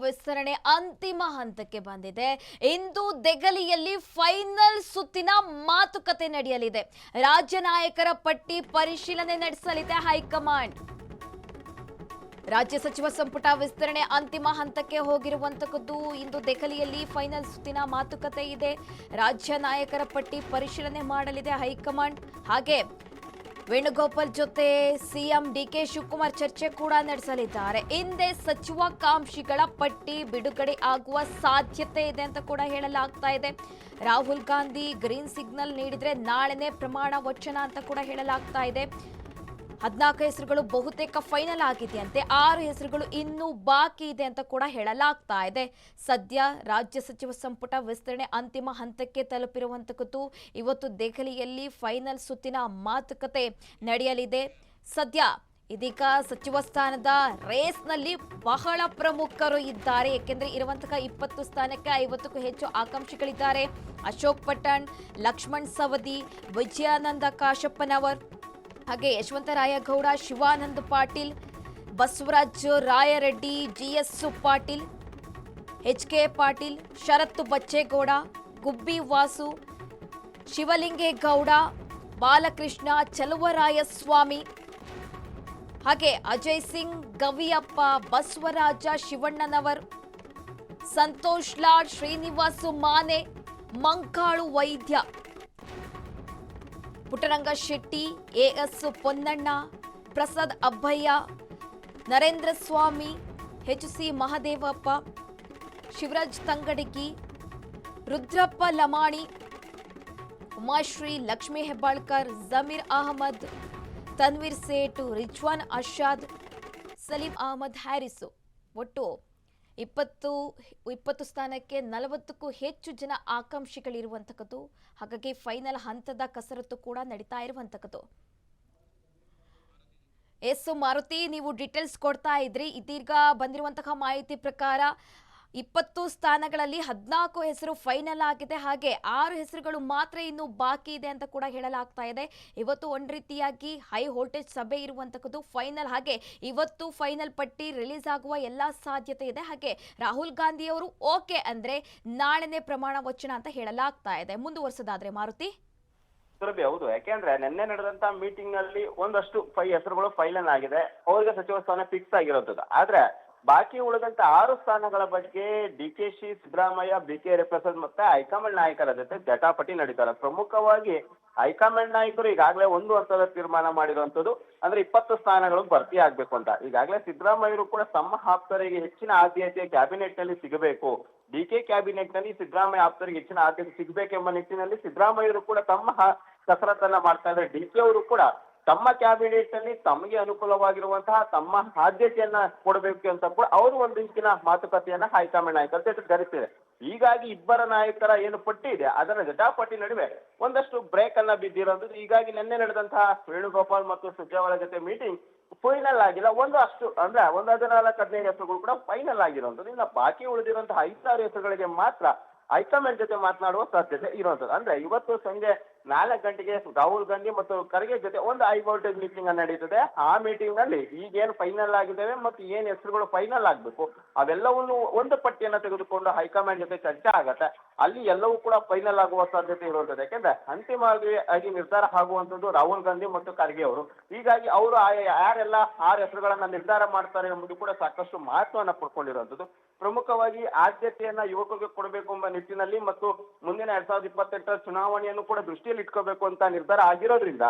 ವಿಸ್ತರಣೆ ಅಂತಿಮ ಹಂತಕ್ಕೆ ಬಂದಿದೆ. ಇಂದು ದೆಹಲಿಯಲ್ಲಿ ಫೈನಲ್ ಸುತ್ತಿನ ಮಾತುಕತೆ ನಡೆಯಲಿದೆ. ರಾಜ್ಯ ನಾಯಕರ ಪಟ್ಟಿ ಪರಿಶೀಲನೆ ನಡೆಸಲಿದೆ ಹೈಕಮಾಂಡ್. ರಾಜ್ಯ ಸಚಿವ ಸಂಪುಟ ವಿಸ್ತರಣೆ ಅಂತಿಮ ಹಂತಕ್ಕೆ ಹೋಗಿರುವಂತದ್ದು. ಇಂದು ದೆಹಲಿಯಲ್ಲಿ ಫೈನಲ್ ಸುತ್ತಿನ ಮಾತುಕತೆ ಇದೆ. ರಾಜ್ಯ ನಾಯಕರ ಪಟ್ಟಿ ಪರಿಶೀಲನೆ ಮಾಡಲಿದೆ ಹೈಕಮಾಂಡ್. ಹಾಗೆ ವೇಣುಗೋಪಾಲ್ ಜೊತೆ ಸಿಎಂ ಡಿಕೆ ಶಿವಕುಮಾರ್ ಚರ್ಚೆ ಕೂಡ ನಡೆಸಲಿದ್ದಾರೆ. ಹಿಂದೆ ಸಚಿವಾಕಾಂಕ್ಷಿಗಳ ಪಟ್ಟಿ ಬಿಡುಗಡೆ ಆಗುವ ಸಾಧ್ಯತೆ ಇದೆ ಅಂತ ಕೂಡ ಹೇಳಲಾಗ್ತಾ ಇದೆ. ರಾಹುಲ್ ಗಾಂಧಿ ಗ್ರೀನ್ ಸಿಗ್ನಲ್ ನೀಡಿದ್ರೆ ನಾಳೆನೇ ಪ್ರಮಾಣ ವಚನ ಅಂತ ಕೂಡ ಹೇಳಲಾಗ್ತಾ ಇದೆ. 14 ಹೆಸರುಗಳು ಬಹುತೇಕ ಫೈನಲ್ ಆಗಿದೆಯಂತೆ. 6 ಹೆಸರುಗಳು ಇನ್ನೂ ಬಾಕಿ ಇದೆ ಅಂತ ಕೂಡ ಹೇಳಲಾಗ್ತಾ ಇದೆ. ಸದ್ಯ ರಾಜ್ಯ ಸಚಿವ ಸಂಪುಟ ವಿಸ್ತರಣೆ ಅಂತಿಮ ಹಂತಕ್ಕೆ ತಲುಪಿರುವಂತದ್ದು. ಇವತ್ತು ದೆಹಲಿಯಲ್ಲಿ ಫೈನಲ್ ಸುತ್ತಿನ ಮಾತುಕತೆ ನಡೆಯಲಿದೆ. ಸದ್ಯ ಇದೀಗ ಸಚಿವ ಸ್ಥಾನದ ರೇಸ್ನಲ್ಲಿ ಬಹಳ ಪ್ರಮುಖರು ಇದ್ದಾರೆ. ಯಾಕೆಂದ್ರೆ ಇರುವಂತಹ 20 ಸ್ಥಾನಕ್ಕೆ 50ಕ್ಕೂ ಹೆಚ್ಚು ಆಕಾಂಕ್ಷಿಗಳಿದ್ದಾರೆ. ಅಶೋಕ್ ಪಟ್ಟಣ್, ಲಕ್ಷ್ಮಣ್ ಸವದಿ, ವಿಜಯಾನಂದ ಕಾಶಪ್ಪನವರ್, ಹಾಗೆ ಯಶವಂತರಾಯಗೌಡ, ಶಿವಾನಂದ ಪಾಟೀಲ್, ಬಸವರಾಜ್ ರಾಯರೆಡ್ಡಿ, ಜಿಎಸ್ ಪಾಟೀಲ್, ಎಚ್ಕೆ ಪಾಟೀಲ್, ಶರತ್ ಬಚ್ಚೇಗೌಡ, ಗುಬ್ಬಿ ವಾಸು, ಶಿವಲಿಂಗೇಗೌಡ, ಬಾಲಕೃಷ್ಣ, ಚಲುವರಾಯಸ್ವಾಮಿ, ಹಾಗೆ ಅಜಯ್ ಸಿಂಗ್, ಗವಿಯಪ್ಪ, ಬಸವರಾಜ ಶಿವಣ್ಣನವರ್, ಸಂತೋಷ್ ಲಾಡ್, ಶ್ರೀನಿವಾಸು ಮಾನೆ, ಮಂಕಾಳು ವೈದ್ಯ, ಪುಟ್ಟರಂಗ ಶೆಟ್ಟಿ, ಎಎಸ್ ಪೊನ್ನಣ್ಣ, ಪ್ರಸಾದ್ ಅಬ್ಬಯ್ಯ, ನರೇಂದ್ರ ಸ್ವಾಮಿ, ಎಚ್ಸಿ ಮಹದೇವಪ್ಪ, ಶಿವರಾಜ್ ತಂಗಡಗಿ, ರುದ್ರಪ್ಪ ಲಮಾಣಿ, ಉಮಾಶ್ರೀ, ಲಕ್ಷ್ಮೀ ಹೆಬ್ಬಾಳ್ಕರ್, ಜಮೀರ್ ಅಹಮದ್, ತನ್ವೀರ್ ಸೇಠ್, ರಿಜ್ವಾನ್ ಅರ್ಷಾದ್, ಸಲೀಂ ಅಹಮದ್ ಹ್ಯಾರಿಸು. ಒಟ್ಟು 20 ಸ್ಥಾನಕ್ಕೆ 40ಕ್ಕೂ ಹೆಚ್ಚು ಜನ ಆಕಾಂಕ್ಷಿಗಳಿರುವಂತಕ್ಕದ್ದು. ಹಾಗಾಗಿ ಫೈನಲ್ ಹಂತದ ಕಸರತ್ತು ಕೂಡ ನಡೀತಾ ಇರುವಂತಕ್ಕದ್ದು. ಎಸ್ ಮಾರುತಿ, ನೀವು ಡೀಟೇಲ್ಸ್ ಕೊಡ್ತಾ ಇದ್ರಿ. ಇದೀಗ ಬಂದಿರುವಂತಹ ಮಾಹಿತಿ ಪ್ರಕಾರ 20 ಸ್ಥಾನಗಳಲ್ಲಿ 14 ಹೆಸರು ಫೈನಲ್ ಆಗಿದೆ. ಹಾಗೆ 6 ಹೆಸರುಗಳು ಮಾತ್ರ ಇನ್ನು ಬಾಕಿ ಇದೆ ಅಂತ ಕೂಡ ಹೇಳಲಾಗ್ತಾ ಇದೆ. ಇವತ್ತು ಒಂದು ರೀತಿಯಾಗಿ ಹೈ ವೋಲ್ಟೇಜ್ ಸಭೆ ಇರುವಂತಕ್ಕದ್ದು ಫೈನಲ್. ಹಾಗೆ ಇವತ್ತು ಫೈನಲ್ ಪಟ್ಟಿ ರಿಲೀಸ್ ಆಗುವ ಎಲ್ಲಾ ಸಾಧ್ಯತೆ ಇದೆ. ಹಾಗೆ ರಾಹುಲ್ ಗಾಂಧಿ ಅವರು ಓಕೆ ಅಂದ್ರೆ ನಾಳೆನೇ ಪ್ರಮಾಣ ವಚನ ಅಂತ ಹೇಳಲಾಗ್ತಾ ಇದೆ. ಮುಂದುವರಿಸೋದಾದ್ರೆ ಮಾರುತಿ. ಹೌದು, ಯಾಕೆಂದ್ರೆ ನಿನ್ನೆ ನಡೆದಂತ ಮೀಟಿಂಗ್ ನಲ್ಲಿ ಒಂದಷ್ಟು 5 ಹೆಸರುಗಳು ಫೈನಲ್ ಆಗಿದೆ. ಅವರಿಗೆ ಸಚಿವ ಸ್ಥಾನ ಫಿಕ್ಸ್ ಆಗಿರುತ್ತದೆ. ಆದ್ರೆ ಬಾಕಿ ಉಳಿದಂತ 6 ಸ್ಥಾನಗಳ ಬಗ್ಗೆ ಡಿಕೆಶಿ, ಸಿದ್ದರಾಮಯ್ಯ, ಬಿಕೆ ಪ್ರಸಾದ್ ಮತ್ತೆ ಹೈಕಮಾಂಡ್ ನಾಯಕರ ಜೊತೆ ಜಟಾಪಟಿ ನಡೀತಾರೆ. ಪ್ರಮುಖವಾಗಿ ಹೈಕಮಾಂಡ್ ನಾಯಕರು ಈಗಾಗಲೇ ಒಂದು ಹಂತದ ತೀರ್ಮಾನ ಮಾಡಿರುವಂತದ್ದು, ಅಂದ್ರೆ 20 ಸ್ಥಾನಗಳು ಭರ್ತಿ ಆಗ್ಬೇಕು ಅಂತ. ಈಗಾಗಲೇ ಸಿದ್ದರಾಮಯ್ಯರು ಕೂಡ ತಮ್ಮ ಆಪ್ತರಿಗೆ ಹೆಚ್ಚಿನ ಆದ್ಯತೆ ಕ್ಯಾಬಿನೆಟ್ ನಲ್ಲಿ ಸಿಗಬೇಕು, ಡಿಕೆ ಕ್ಯಾಬಿನೆಟ್ ನಲ್ಲಿ ಸಿದ್ದರಾಮಯ್ಯ ಆಪ್ತರಿಗೆ ಹೆಚ್ಚಿನ ಆದ್ಯತೆ ಸಿಗಬೇಕೆಂಬ ನಿಟ್ಟಿನಲ್ಲಿ ಸಿದ್ದರಾಮಯ್ಯರು ಕೂಡ ತಮ್ಮ ಕಸರತ್ತನ್ನ ಮಾಡ್ತಾ ಇದ್ದಾರೆ. ಡಿಕೆ ಅವರು ಕೂಡ ತಮ್ಮ ಕ್ಯಾಬಿನೆಟ್ ನಲ್ಲಿ ತಮಗೆ ಅನುಕೂಲವಾಗಿರುವಂತಹ ತಮ್ಮ ಆದ್ಯತೆಯನ್ನ ಕೊಡಬೇಕು ಅಂತ ಕೂಡ ಅವರು ಒಂದು ರೀತಿಯ ಮಾತುಕತೆಯನ್ನ ಹೈಕಮಾಂಡ್ ನಾಯಕರ ಜೊತೆ ಧರಿಸಿದೆ. ಹೀಗಾಗಿ ಇಬ್ಬರ ನಾಯಕರ ಏನು ಪಟ್ಟಿ ಇದೆ ಅದರ ಜಟಾಪಟಿ ನಡುವೆ ಒಂದಷ್ಟು ಬ್ರೇಕ್ ಅನ್ನ ಬಿದ್ದಿರೋದು. ಹೀಗಾಗಿ ನಿನ್ನೆ ನಡೆದಂತಹ ವೇಣುಗೋಪಾಲ್ ಮತ್ತು ಸುರ್ಜೇವಾಲಾ ಜೊತೆ ಮೀಟಿಂಗ್ ಫೈನಲ್ ಆಗಿಲ್ಲ. ಒಂದು 14-15 ಹೆಸರುಗಳು ಕೂಡ ಫೈನಲ್ ಆಗಿರುವಂತದ್ದು. ಇನ್ನು ಬಾಕಿ ಉಳಿದಿರುವಂತಹ 5-6 ಹೆಸರುಗಳಿಗೆ ಮಾತ್ರ ಹೈಕಮಾಂಡ್ ಜೊತೆ ಮಾತನಾಡುವ ಸಾಧ್ಯತೆ ಇರುವಂತದ್ದು. ಅಂದ್ರೆ ಇವತ್ತು ಸಂಜೆ 4 ಗಂಟೆಗೆ ರಾಹುಲ್ ಗಾಂಧಿ ಮತ್ತು ಖರ್ಗೆ ಜೊತೆ ಒಂದು ಹೈ ವೋಲ್ಟೇಜ್ ಮೀಟಿಂಗ್ ನಡೀತದೆ. ಆ ಮೀಟಿಂಗ್ ನಲ್ಲಿ ಈಗೇನು ಫೈನಲ್ ಆಗಿದ್ದೇವೆ ಮತ್ತು ಏನ್ ಹೆಸರುಗಳು ಫೈನಲ್ ಆಗ್ಬೇಕು ಅವೆಲ್ಲವನ್ನು ಒಂದು ಪಟ್ಟಿಯನ್ನ ತೆಗೆದುಕೊಂಡು ಹೈಕಮಾಂಡ್ ಜೊತೆ ಚರ್ಚೆ ಆಗತ್ತೆ. ಅಲ್ಲಿ ಎಲ್ಲವೂ ಕೂಡ ಫೈನಲ್ ಆಗುವ ಸಾಧ್ಯತೆ ಇರುವಂತದ್ದು. ಯಾಕೆಂದ್ರೆ ಅಂತಿಮವಾಗಿ ನಿರ್ಧಾರ ಆಗುವಂತದ್ದು ರಾಹುಲ್ ಗಾಂಧಿ ಮತ್ತು ಖರ್ಗೆ ಅವರು. ಹೀಗಾಗಿ ಅವರು ಯಾರೆಲ್ಲ 6 ಹೆಸರುಗಳನ್ನ ನಿರ್ಧಾರ ಮಾಡ್ತಾರೆ ಎಂಬುದು ಕೂಡ ಸಾಕಷ್ಟು ಮಹತ್ವವನ್ನ ಪಡ್ಕೊಂಡಿರುವಂತದ್ದು. ಪ್ರಮುಖವಾಗಿ ಆದ್ಯತೆಯನ್ನ ಯುವಕರಿಗೆ ಕೊಡಬೇಕು ಎಂಬ ನಿಟ್ಟಿನಲ್ಲಿ ಮತ್ತು ಮುಂದಿನ 2028ರ ಚುನಾವಣೆಯನ್ನು ಕೂಡ ದೃಷ್ಟಿಯಲ್ಲಿ ಇಟ್ಕೋಬೇಕು ಅಂತ ನಿರ್ಧಾರ ಆಗಿರೋದ್ರಿಂದ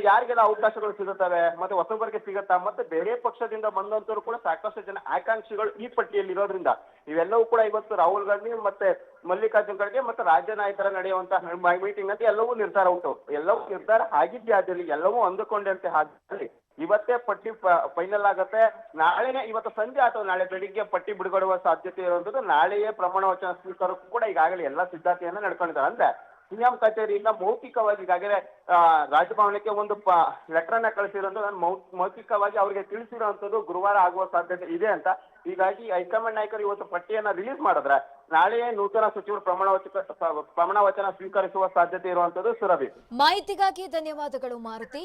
ಯಾರಿಗೆಲ್ಲ ಅವಕಾಶಗಳು ಸಿಗುತ್ತವೆ ಮತ್ತೆ ಹೊಸಬರಿಗೆ ಸಿಗುತ್ತಾ ಮತ್ತೆ ಬೇರೆ ಪಕ್ಷದಿಂದ ಬಂದಂತವರು ಕೂಡ ಸಾಕಷ್ಟು ಜನ ಆಕಾಂಕ್ಷಿಗಳು ಈ ಪಟ್ಟಿಯಲ್ಲಿ ಇರೋದ್ರಿಂದ ಇವೆಲ್ಲವೂ ಕೂಡ ಇವತ್ತು ರಾಹುಲ್ ಗಾಂಧಿ ಮತ್ತೆ ಮಲ್ಲಿಕಾರ್ಜುನ್ ಖರ್ಗೆ ಮತ್ತೆ ರಾಜ್ಯ ನಾಯಕರ ನಡೆಯುವಂತಹ ಮೀಟಿಂಗ್ ಅಂತ ಎಲ್ಲವೂ ನಿರ್ಧಾರ ಉಂಟು. ಎಲ್ಲವೂ ನಿರ್ಧಾರ ಆಗಿದ್ಯಾದಲ್ಲಿ ಎಲ್ಲವೂ ಅಂದುಕೊಂಡಂತೆ ಹಾಗೆ ಇವತ್ತೇ ಪಟ್ಟಿ ಫೈನಲ್ ಆಗತ್ತೆ. ನಾಳೆನೇ ಇವತ್ತು ಸಂಜೆ ಅಥವಾ ನಾಳೆ ಬೆಳಿಗ್ಗೆ ಪಟ್ಟಿ ಬಿಡುಗಡುವ ಸಾಧ್ಯತೆ ಇರುವಂತದ್ದು. ನಾಳೆಯೇ ಪ್ರಮಾಣ ವಚನ ಸ್ವೀಕಾರಕ್ಕೂ ಕೂಡ ಈಗಾಗಲೇ ಎಲ್ಲ ಸಿದ್ಧತೆಯನ್ನ ನಡ್ಕೊಂಡಿದ್ದಾರೆ. ಅಂದ್ರೆ ಸಿಎಂ ಕಚೇರಿಯಿಂದ ಮೌಖಿಕವಾಗಿ ಈಗಾಗಲೇ ರಾಜಭವನಕ್ಕೆ ಒಂದು ಲೆಟರ್ ಅನ್ನ ಕಳಿಸಿರೋದು. ಮೌಖಿಕವಾಗಿ ಅವರಿಗೆ ತಿಳಿಸಿರುವಂತದ್ದು ಗುರುವಾರ ಆಗುವ ಸಾಧ್ಯತೆ ಇದೆ ಅಂತ. ಹೀಗಾಗಿ ಹೈಕಮಾಂಡ್ ನಾಯಕರು ಇವತ್ತು ಪಟ್ಟಿಯನ್ನ ರಿಲೀಸ್ ಮಾಡಿದ್ರೆ ನಾಳೆಯೇ ನೂತನ ಸಚಿವರು ಪ್ರಮಾಣ ವಚನ ಸ್ವೀಕರಿಸುವ ಸಾಧ್ಯತೆ ಇರುವಂತದ್ದು. ಸುರಭಿ, ಮಾಹಿತಿಗಾಗಿ ಧನ್ಯವಾದಗಳು ಮಾರುತಿ.